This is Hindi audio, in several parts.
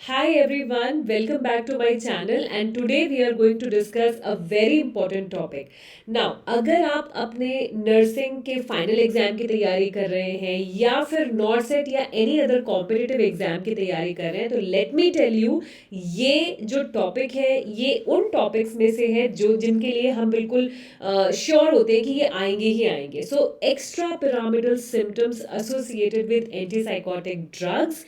Hi everyone, welcome back to my channel and today we are going to discuss a very important topic. Now, अगर आप अपने नर्सिंग के फाइनल एग्जाम की तैयारी कर रहे हैं या फिर नॉर्सेट या एनी अदर कॉम्पिटिटिव एग्जाम की तैयारी कर रहे हैं तो लेट मी टेल यू ये जो टॉपिक है ये उन टॉपिक्स में से है जो जिनके लिए हम बिल्कुल श्योर होते हैं कि ये आएंगे ही आएंगे. So extra pyramidal symptoms associated with antipsychotic drugs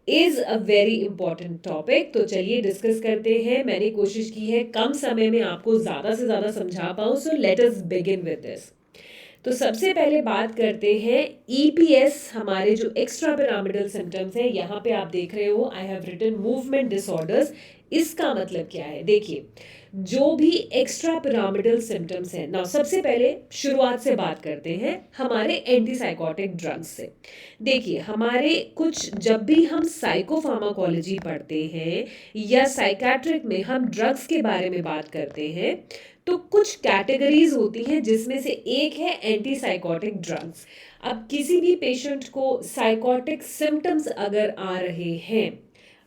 is a very important topic. तो चलिए डिस्कस करते हैं. मैंने कोशिश की है कम समय में आपको ज़्यादा से ज़्यादा समझा पाऊँ. So let us begin with this. तो सबसे पहले बात करते हैं ईपीएस. हमारे जो एक्स्ट्रा पिरामिडल सिम्टम्स हैं यहाँ पे आप देख रहे हो I have written movement disorders. इसका मतलब क्या है देखिए, जो भी एक्स्ट्रा पिरामिडल सिम्टम्स हैं ना, सबसे पहले शुरुआत से बात करते हैं हमारे एंटीसाइकोटिक ड्रग्स से. देखिए हमारे कुछ जब भी हम साइकोफार्माकोलॉजी पढ़ते हैं या साइकेट्रिक में हम ड्रग्स के बारे में बात करते हैं तो कुछ कैटेगरीज होती हैं जिसमें से एक है एंटीसाइकोटिक ड्रग्स. अब किसी भी पेशेंट को साइकोटिक सिम्टम्स अगर आ रहे हैं,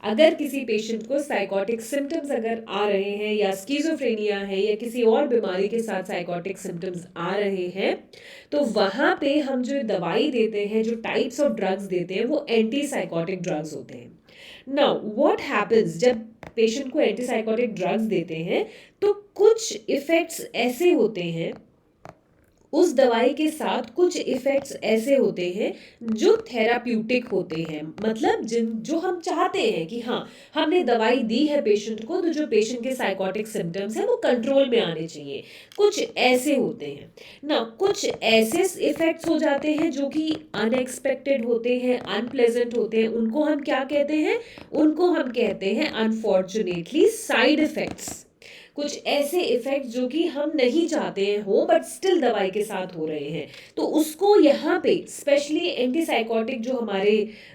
अगर किसी पेशेंट को साइकोटिक सिम्टम्स अगर आ रहे हैं या स्किज़ोफ्रेनिया है या किसी और बीमारी के साथ साइकोटिक सिम्टम्स आ रहे हैं तो वहाँ पे हम जो दवाई देते हैं, जो टाइप्स ऑफ ड्रग्स देते हैं वो एंटीसाइकोटिक ड्रग्स होते हैं. नाउ व्हाट हैपेंस जब पेशेंट को एंटीसाइकोटिक ड्रग्स देते हैं तो कुछ इफ़ेक्ट्स ऐसे होते हैं, उस दवाई के साथ कुछ इफ़ेक्ट्स ऐसे होते हैं जो थेराप्यूटिक होते हैं. मतलब जिन जो हम चाहते हैं कि हाँ, हमने दवाई दी है पेशेंट को तो जो पेशेंट के साइकोटिक सिम्टम्स हैं वो कंट्रोल में आने चाहिए. कुछ ऐसे होते हैं ना, कुछ ऐसे इफ़ेक्ट्स हो जाते हैं जो कि अनएक्सपेक्टेड होते हैं, अनप्लेजेंट होते हैं. उनको हम क्या कहते हैं? उनको हम कहते हैं अनफॉर्चुनेटली साइड इफ़ेक्ट्स. कुछ ऐसे इफेक्ट जो कि हम नहीं चाहते हैं हो बट स्टिल दवाई के साथ हो रहे हैं. तो उसको यहाँ पे स्पेशली एंटीसाइकोटिक जो हमारे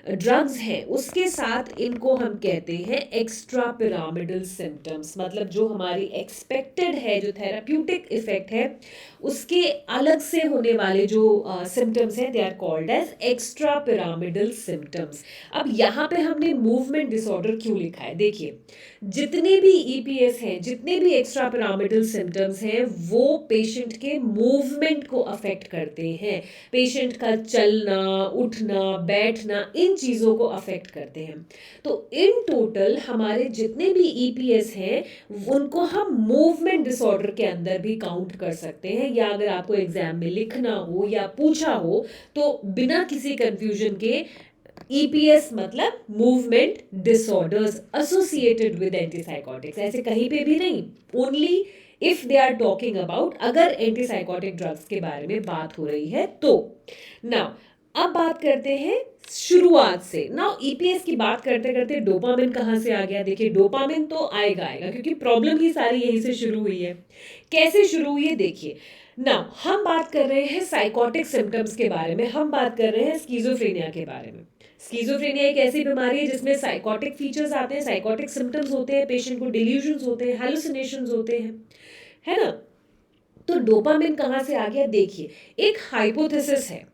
ड्रग्स हैं उसके साथ इनको हम कहते हैं एक्स्ट्रा पिरामिडल सिम्टम्स. मतलब जो हमारी एक्सपेक्टेड है, जो थेराप्यूटिक इफेक्ट है उसके अलग से होने वाले जो सिम्टम्स हैं they are called as extrapyramidal symptoms. अब यहाँ पे हमने मूवमेंट डिसऑर्डर क्यों लिखा है? देखिए जितने भी ईपीएस हैं, जितने भी एक्स्ट्रा पिरामिडल सिम्टम्स हैं वो पेशेंट के मूवमेंट को अफेक्ट करते हैं. पेशेंट का चलना, उठना, बैठना, इन चीज़ों को अफेक्ट करते हैं. तो इन टोटल हमारे जितने भी ईपीएस हैं उनको हम मूवमेंट डिसऑर्डर के अंदर भी काउंट कर सकते हैं. या अगर आपको एग्जाम में लिखना हो या पूछा हो तो बिना किसी कंफ्यूजन के ईपीएस मतलब movement disorders associated with antipsychotics. ऐसे कहीं पे भी नहीं, only if they are talking about अगर एंटीसाइकोटिक ड्रग्स के बारे में बात हो रही है तो. नाउ अब बात करते हैं शुरुआत से. नाउ ईपीएस की बात करते करते डोपामिन कहाँ से आ गया? देखिए डोपामिन तो आएगा आएगा क्योंकि प्रॉब्लम ही सारी यहीं से शुरू हुई है. कैसे शुरू हुई है देखिए. नाउ हम बात कर रहे हैं साइकोटिक सिम्टम्स के बारे में, हम बात कर रहे हैं स्किज़ोफ्रेनिया के बारे में. स्किज़ोफ्रेनिया एक ऐसी बीमारी है जिसमें साइकोटिक फीचर्स आते हैं, साइकोटिक सिम्टम्स होते हैं, पेशेंट को डिल्यूजन्स होते हैं, हेलुसिनेशंस होते हैं, है ना. तो डोपामिन कहाँ से आ गया? देखिए एक हाइपोथेसिस है,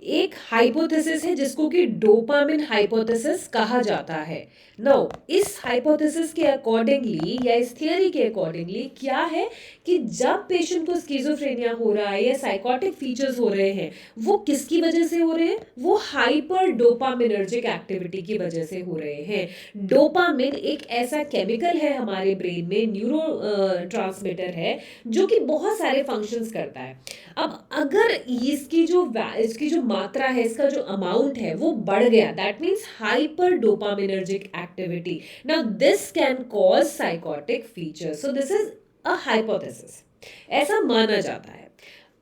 एक हाइपोथेसिस है जिसको कि डोपामिन हाइपोथेसिस कहा जाता है. नो इस हाइपोथेसिस के अकॉर्डिंगली या इस थियरी के अकॉर्डिंगली क्या है कि जब पेशेंट को स्किज़ोफ्रेनिया हो रहा है या साइकोटिक फीचर्स हो रहे हैं वो किसकी वजह से हो रहे हैं? वो हाइपर डोपामिनर्जिक एक्टिविटी की वजह से हो रहे हैं. डोपामिन एक ऐसा केमिकल है हमारे ब्रेन में, न्यूरो ट्रांसमीटर है जो कि बहुत सारे फंक्शंस करता है. अब अगर इसकी जो मात्रा है, इसका जो अमाउंट है वो बढ़ गया, that means hyper dopaminergic activity. Now this can cause psychotic features. So this is a hypothesis, ऐसा माना जाता है.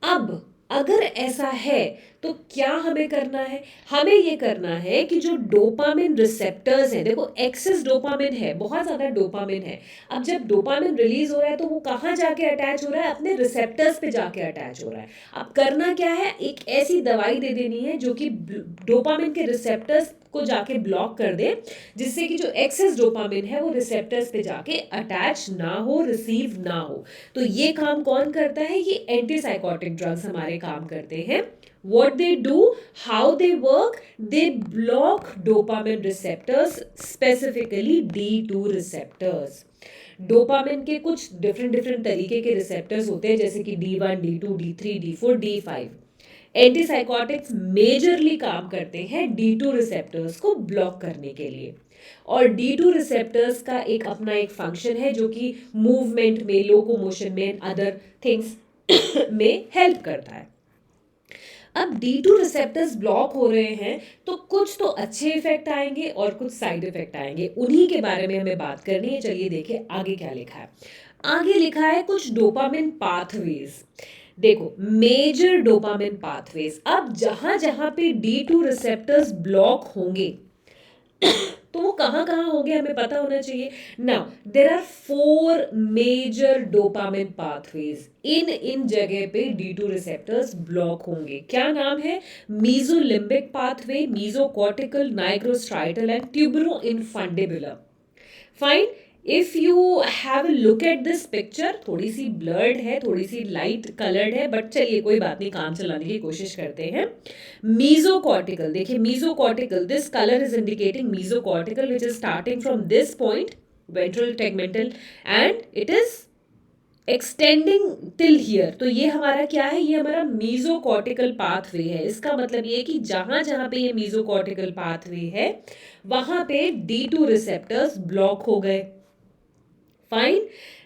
अब अगर ऐसा है तो क्या हमें करना है? हमें ये करना है कि जो डोपामिन रिसेप्टर्स हैं, देखो एक्सेस डोपामिन है, बहुत ज़्यादा डोपामिन है. अब जब डोपामिन रिलीज हो रहा है तो वो कहाँ जाके अटैच हो रहा है? अपने रिसेप्टर्स पे जाके अटैच हो रहा है. अब करना क्या है? एक ऐसी दवाई दे देनी है जो कि डोपामिन के रिसेप्टर्स को जाके ब्लॉक कर दे जिससे कि जो एक्सेस डोपामिन है वो रिसेप्टर्स पे जाके अटैच ना हो, रिसीव ना हो. तो ये काम कौन करता है? ये एंटीसाइकोटिक ड्रग्स हमारे काम करते हैं. What they do, how they work, they block dopamine receptors, specifically D2 receptors. Dopamine के कुछ डिफरेंट डिफरेंट तरीके के रिसेप्टर्स होते हैं, जैसे कि D1, D2, D3, D4, D5. Antipsychotics majorly काम करते हैं D2 रिसेप्टर्स को ब्लॉक करने के लिए, और D2 रिसेप्टर्स का एक अपना एक फंक्शन है जो कि मूवमेंट में, लोकोमोशन में, अदर थिंग्स में हेल्प करता है. अब D2 रिसेप्टर्स ब्लॉक हो रहे हैं तो कुछ तो अच्छे इफेक्ट आएंगे और कुछ साइड इफेक्ट आएंगे, उन्हीं के बारे में हमें बात करनी है. चलिए देखिए आगे क्या लिखा है. आगे लिखा है कुछ डोपामिन पाथवेज. देखो, मेजर डोपामिन पाथवेज. अब जहां जहां पे D2 रिसेप्टर्स ब्लॉक होंगे तो वो कहाँ कहाँ होंगे हमें पता होना चाहिए. Now there are 4 major dopamine pathways. इन जगह पे D2 रिसेप्टर्स ब्लॉक होंगे. क्या नाम है? Mesolimbic pathway, mesocortical, nigrostriatal and tuberoinfundibular. Fine. If you have a look at this picture, थोड़ी सी ब्लर्ड है, थोड़ी सी लाइट कलर्ड है, बट चलिए कोई बात नहीं, काम चलाने की कोशिश करते हैं. मीजोकॉर्टिकल, देखिए mesocortical, this colour is indicating mesocortical which is starting from this point, ventral tegmental, and it is extending till here. तो ये हमारा क्या है? ये हमारा मीजोकॉर्टिकल पाथवे है. इसका मतलब ये है कि जहां जहां पे ये मीजोकॉर्टिकल पाथवे है वहां पे D2 रिसेप्टर्स ब्लॉक हो गए. फाइन.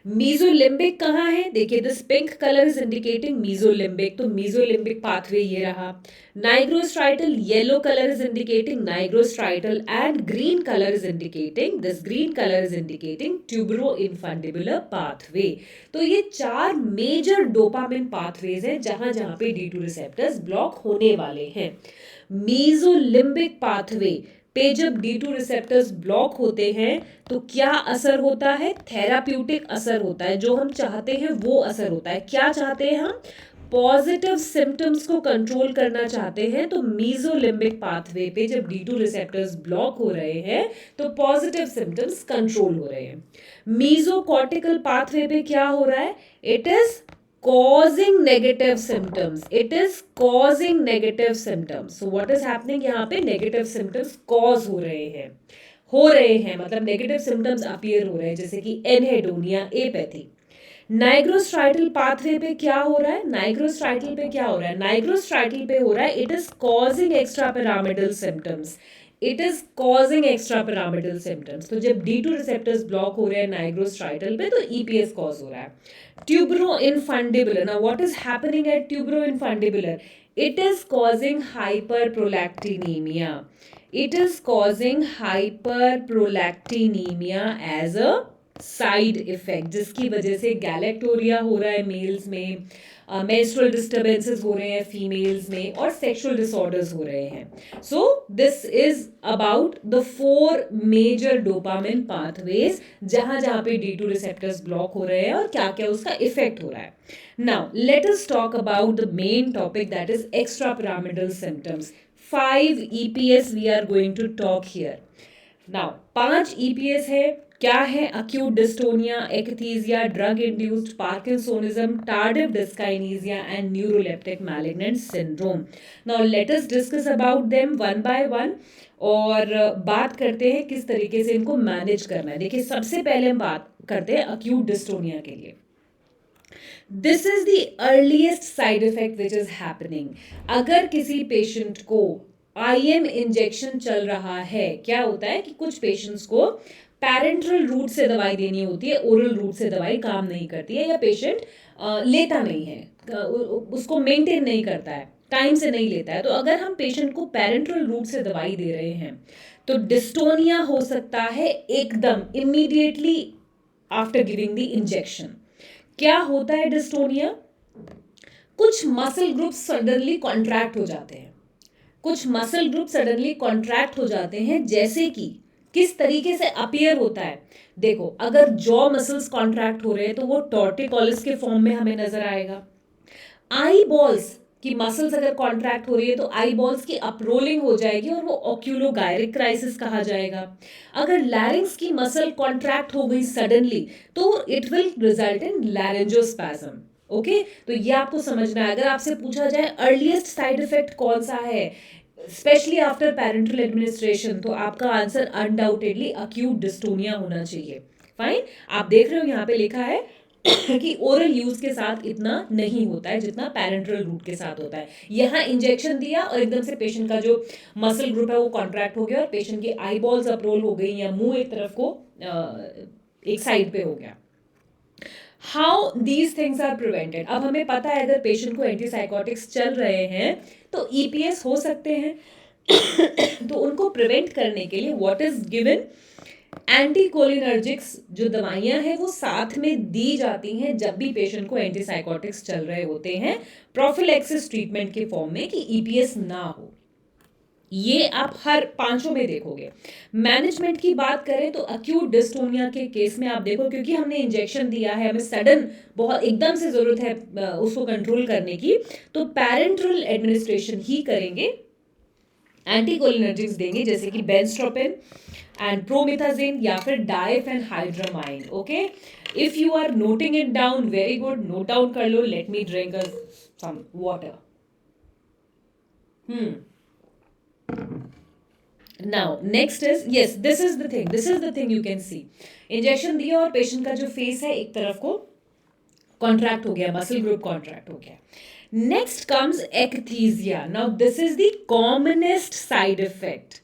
मीजोलिम्बिक कहाँ है? देखिए this pink colour is indicating mesolimbic, तो मीजोलिम्बिक पाथवे ये रहा. Nigrostriatal, yellow colour is indicating nigrostriatal, and green colour is indicating, this green colour is indicating tuberoinfundibular pathway. तो ये 4 मेजर डोपामिन पाथवेज हैं जहां जहां पे D2 रिसेप्टर्स ब्लॉक होने वाले हैं. मीजोलिम्बिक पाथवे पे जब D2 रिसेप्टर्स ब्लॉक होते हैं तो क्या असर होता है? थेराप्यूटिक असर होता है. जो हम चाहते हैं वो असर होता है. क्या चाहते हैं हम? पॉजिटिव सिम्टम्स को कंट्रोल करना चाहते हैं. तो मीजोलिम्बिक पाथवे पे जब D2 रिसेप्टर्स ब्लॉक हो रहे हैं तो पॉजिटिव सिम्टम्स कंट्रोल हो रहे हैं. मीजोकॉर्टिकल पाथवे पे क्या हो रहा है? It is causing negative symptoms. It is causing negative symptoms. So what is happening? यहाँ पे negative symptoms cause हो रहे हैं मतलब नेगेटिव सिम्टम्स अपीयर हो रहे हैं, जैसे कि एनहेडोनिया, एपैथी. नाइग्रोस्ट्राइटल पाथवे पे क्या हो रहा है? नाइग्रोस्ट्राइटल पे क्या हो रहा है? नाइग्रोस्ट्राइटल पे हो रहा है it is causing extra pyramidal symptoms. It is causing extra pyramidal symptoms. तो जब D2 रिसेप्टर्स ब्लॉक हो रहे हैं नाइग्रोस्ट्राइटल पे तो EPS कॉज हो रहा है. Tuberoinfundibular. Now what is happening at tuberoinfundibular? It is causing hyperprolactinemia. It is causing hyperprolactinemia as a side effect, जिसकी वजह से गैलेक्टोरिया हो रहा है मेल्स में, menstrual disturbances हो रहे हैं फीमेल्स में, और सेक्सुअल डिसऑर्डर्स हो रहे हैं. So this is about the 4 major dopamine pathways जहां जहां पे D2 रिसेप्टर्स ब्लॉक हो रहे हैं और क्या क्या उसका इफेक्ट हो रहा है. Now let us talk about the main topic that is extra pyramidal symptoms. 5 EPS we are going to talk here. Now 5 EPS है. क्या है? acute dystonia, akathisia, drug induced parkinsonism, tardive dyskinesia and neuroleptic malignant syndrome. Now let us discuss about them one by one और बात करते हैं किस तरीके से इनको मैनेज करना है. देखिए सबसे पहले हम बात करते हैं acute dystonia के लिए. This is the earliest side effect which is happening. अगर किसी पेशेंट को IM इंजेक्शन चल रहा है, क्या होता है कि कुछ पेशेंट्स को पैरेंट्रल रूट से दवाई देनी होती है, ओरल रूट से दवाई काम नहीं करती है, या पेशेंट लेता नहीं है, उसको मेंटेन नहीं करता है, टाइम से नहीं लेता है. तो अगर हम पेशेंट को पैरेंट्रल रूट से दवाई दे रहे हैं तो डिस्टोनिया हो सकता है एकदम immediately after giving the injection. क्या होता है डिस्टोनिया? कुछ मसल ग्रुप सडनली कॉन्ट्रैक्ट हो जाते हैं. कुछ मसल ग्रुप सडनली कॉन्ट्रैक्ट हो जाते हैं, जैसे कि किस तरीके से अपीयर होता है? देखो, अगर जॉ मसल्स कॉन्ट्रैक्ट हो रहे हैं तो वो टॉर्टिकोलिस के फॉर्म में हमें नजर आएगा. आई बॉल्स की मसल्स अगर कॉन्ट्रैक्ट हो रही है तो आई बॉल्स की अप्रोलिंग हो जाएगी और वो ऑक्यूलोगायरिक क्राइसिस कहा जाएगा. अगर लैरिंग्स की मसल कॉन्ट्रैक्ट हो गई सडनली तो it will result in laryngospasm. Okay, तो ये आपको समझना है। अगर आपसे पूछा जाए अर्लीस्ट साइड इफेक्ट कौन सा है स्पेशली आफ्टर पैरेंटल एडमिनिस्ट्रेशन, तो आपका आंसर अनडाउटेडली अक्यूट डिस्टोनिया होना चाहिए। फाइन, आप देख रहे हो यहाँ पे लिखा है कि ओरल यूज के साथ इतना नहीं होता है जितना पैरेंटल रूट के साथ होता है। यहाँ इंजेक्शन दिया और एकदम से पेशेंट का जो मसल ग्रुप है वो कॉन्ट्रैक्ट हो गया और पेशेंट की आई बॉल्स अप्रोल हो गई या मुंह एक तरफ को एक साइड पे हो गया। How these things are prevented, अब हमें पता है अगर पेशेंट को एंटीसाइकोटिक्स चल रहे हैं तो ईपीएस हो सकते हैं। तो उनको प्रिवेंट करने के लिए व्हाट इज गिवन, एंटीकोलिनर्जिक्स जो दवाइयां हैं वो साथ में दी जाती हैं जब भी पेशेंट को एंटीसाइकोटिक्स चल रहे होते हैं प्रोफिलैक्सिस ट्रीटमेंट के फॉर्म में कि ईपीएस ना हो। ये आप हर पांचों में देखोगे। मैनेजमेंट की बात करें तो अक्यूट डिस्टोनिया के केस में आप देखो क्योंकि हमने इंजेक्शन दिया है, हमें सडन बहुत एकदम से जरूरत है उसको कंट्रोल करने की, तो पैरेंटल एडमिनिस्ट्रेशन ही करेंगे, एंटीकोलिनर्जिक्स देंगे जैसे कि बेंस्ट्रोपिन एंड प्रोमिथाजिन या फिर diphenhydramine. Okay, if you are noting it down very good, note down कर लो। Let me drink some water. Now next is, yes this is the thing, this is the thing you can see. Injection दिया और पेशेंट का जो फेस है एक तरफ को कॉन्ट्रैक्ट हो गया, मसल ग्रुप कॉन्ट्रैक्ट हो गया। Next comes akathisia. Now this is the commonest side effect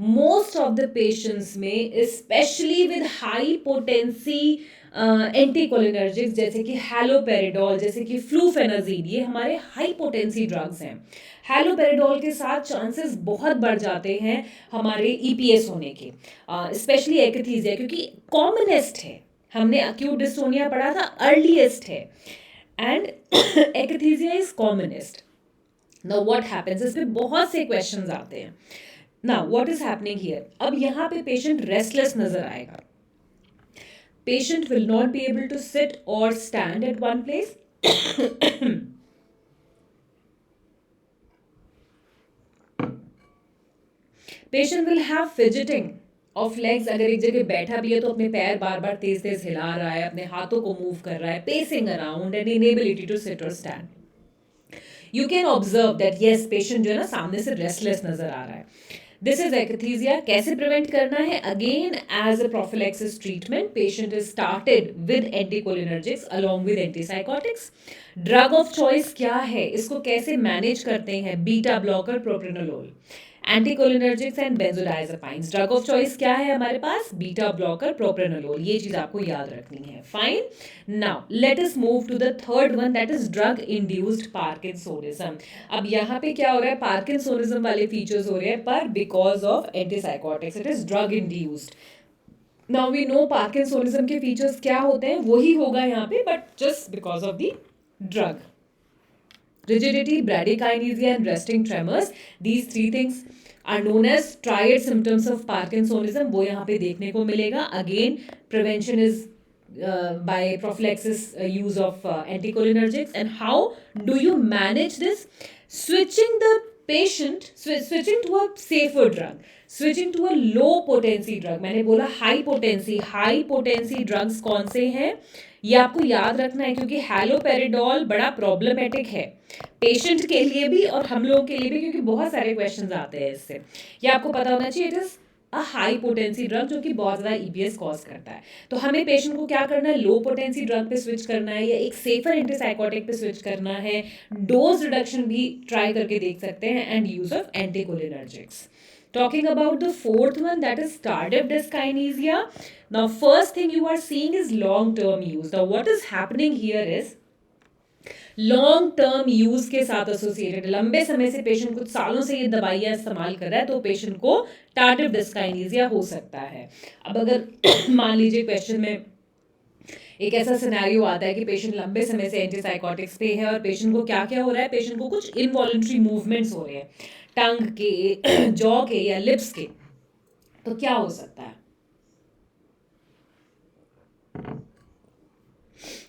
most of the patients में, especially with high potency anticholinergics जैसे कि हैलोपेरिडोल, जैसे कि फ्लूफेनाजीन, ये हमारे हाई पोटेंसी ड्रग्स हैं। हैलोपेरिडोल के साथ चांसेस बहुत बढ़ जाते हैं हमारे ईपीएस होने के, स्पेशली एक्थीजिया क्योंकि कॉमनेस्ट है। हमने अक्यूट डिस्टोनिया पढ़ा था, अर्लीस्ट है, and akathisia is commonest. Now what happens, इस पे बहुत से क्वेश्चंस आते हैं। Now what is happening here, अब यहाँ पे पेशेंट रेस्टलेस नजर आएगा। Patient will not be able to sit और stand at one place. Patient will have fidgeting of legs, अगर एक जगह बैठा भी है तो अपने पैर बार बार तेज तेज हिला रहा है, अपने हाथों को मूव कर रहा है, pacing around and inability to sit और stand. You can observe that yes patient जो है ना सामने से रेस्टलेस नजर आ रहा है। This is akathisia. कैसे प्रिवेंट करना है, again as a prophylaxis treatment patient is started with anticholinergics along with antipsychotics. Drug of choice क्या है, इसको कैसे मैनेज करते हैं, beta blocker, propranolol, anticholinergics and benzodiazepines. Drug of choice क्या है हमारे पास, बीटा ब्लॉकर, प्रोप्रेनोलोल, ये चीज आपको याद रखनी है। Fine, now let us move to the third one, that is drug induced parkinsonism. अब यहाँ पे क्या हो रहा है, पार्किंसोनिज्म वाले फीचर्स हो रहे हैं पर because of antipsychotics, it is drug induced. Now we know parkinsonism के फीचर्स क्या होते हैं, वही होगा यहाँ पे but just because of the drug. Rigidity, bradykinesia and resting tremors, these three things are known as triad symptoms of Parkinsonism, वो यहाँ पे देखने को मिलेगा। Again, prevention is by prophylaxis use of anticholinergics. And how do you manage this? Switching the patient, switching to a safer drug, switching to a low potency drug। मैंने बोला हाई पोटेंसी ड्रग्स कौन से हैं ये आपको याद रखना है क्योंकि हैलोपेरिडोल बड़ा प्रॉब्लमेटिक है पेशेंट के लिए भी और हम लोगों के लिए भी, क्योंकि बहुत सारे क्वेश्चंस आते हैं इससे। ये आपको पता होना चाहिए, it is a high potency drug जो कि बहुत ज़्यादा ईपीएस कॉज करता है। तो हमें पेशेंट को क्या करना है, लो पोटेंसी ड्रग पे स्विच करना है या एक सेफर एंटीसाइकोटिक पे स्विच करना है। डोज रिडक्शन भी ट्राई करके देख सकते हैं and use of anticholinergics. Talking about the fourth one, that is tardive dyskinesia. Now, first thing you are seeing is long-term use. Now, what is happening here is long term use के साथ एसोसिएटेड, लंबे समय से पेशेंट कुछ सालों से ये दवाइयां इस्तेमाल कर रहा है तो पेशेंट को टार्डिव डिस्काइनेसिया हो सकता है। अब अगर मान लीजिए क्वेश्चन में एक ऐसा सिनेरियो आता है कि पेशेंट लंबे समय से एंटीसाइकोटिक्स पे है और पेशेंट को क्या क्या हो रहा है, पेशेंट को कुछ इनवॉलंटरी मूवमेंट्स हो रहे हैं टंग के, जॉ के या लिप्स के, तो क्या हो सकता है।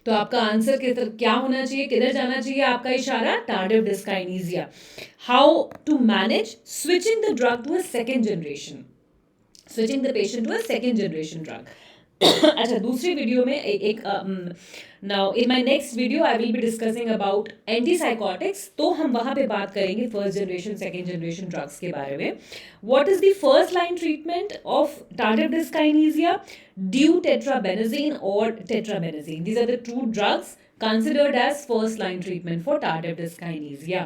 तो आपका आंसर क्या होना चाहिए, किधर जाना चाहिए आपका इशारा, tardive dyskinesia. How to manage, switching the drug to a second generation, switching the patient to a second generation drug. अच्छा, दूसरी वीडियो में एक now in my next video I will be discussing about antipsychotics, तो हम वहां पे बात करेंगे first generation second generation drugs के बारे में. What is the first line treatment of tardive dyskinesia? Deutetrabenazine or tetrabenazine. These are the two drugs considered as first line treatment for tardive dyskinesia.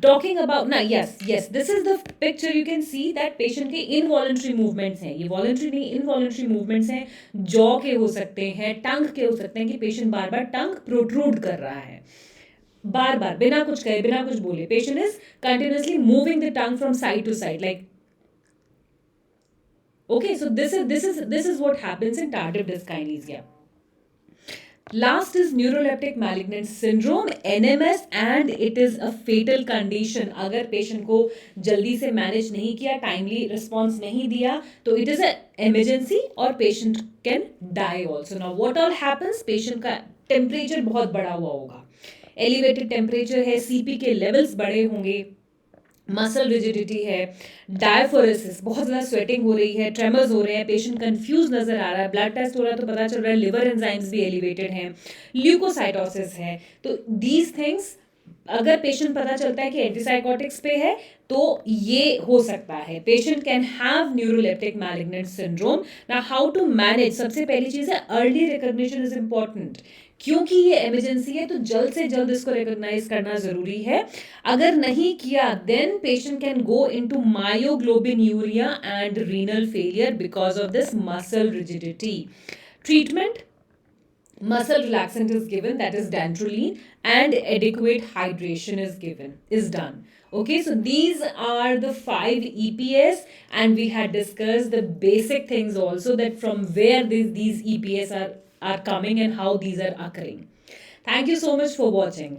Talking about now, yes, this is the picture. You can see that patient के involuntary movements हैं, ये voluntary नहीं involuntary movements हैं, jaw के हो सकते हैं, tongue के हो सकते हैं कि patient बार बार tongue protrude कर रहा है, बार बार बिना कुछ कहे बिना कुछ बोले patient is continuously moving the tongue from side to side like. Okay, so this is what happens in tardive dyskinesia. Last is neuroleptic malignant syndrome, NMS, and it is a fatal condition. अगर patient को जल्दी से manage नहीं किया, timely response नहीं दिया, तो it is a emergency और patient can die also. Now what all happens? Patient का temperature बहुत बढ़ा हुआ होगा, elevated temperature है, CP के levels बड़े होंगे, मसल रिजिडिटी है, डायफोरेसिस, बहुत ज़्यादा स्वेटिंग हो रही है, ट्रेमर्स हो रहे हैं, पेशेंट कंफ्यूज नजर आ रहा है, ब्लड टेस्ट हो रहा है तो पता चल रहा है लिवर एंजाइम्स भी एलिवेटेड हैं, ल्यूकोसाइटोसिस है. तो दीज थिंग्स अगर पेशेंट पता चलता है कि एंटीसाइकोटिक्स पे है तो ये हो सकता है. Patient can have neuroleptic malignant syndrome. Now how to manage? सबसे पहली चीज़ है अर्ली रिकॉग्निशन इज इम्पॉर्टेंट. क्योंकि ये इमरजेंसी है तो जल्द से जल्द इसको रिकॉग्नाइज करना जरूरी है. अगर नहीं किया then patient can go into myoglobinuria and renal failure because of this muscle rigidity. Treatment: muscle relaxant is given, that is dantrolene, and adequate hydration is done. Okay, so these are the 5 EPS, and we had discussed the basic things also, that from where these EPS are coming and how these are occurring. Thank you so much for watching.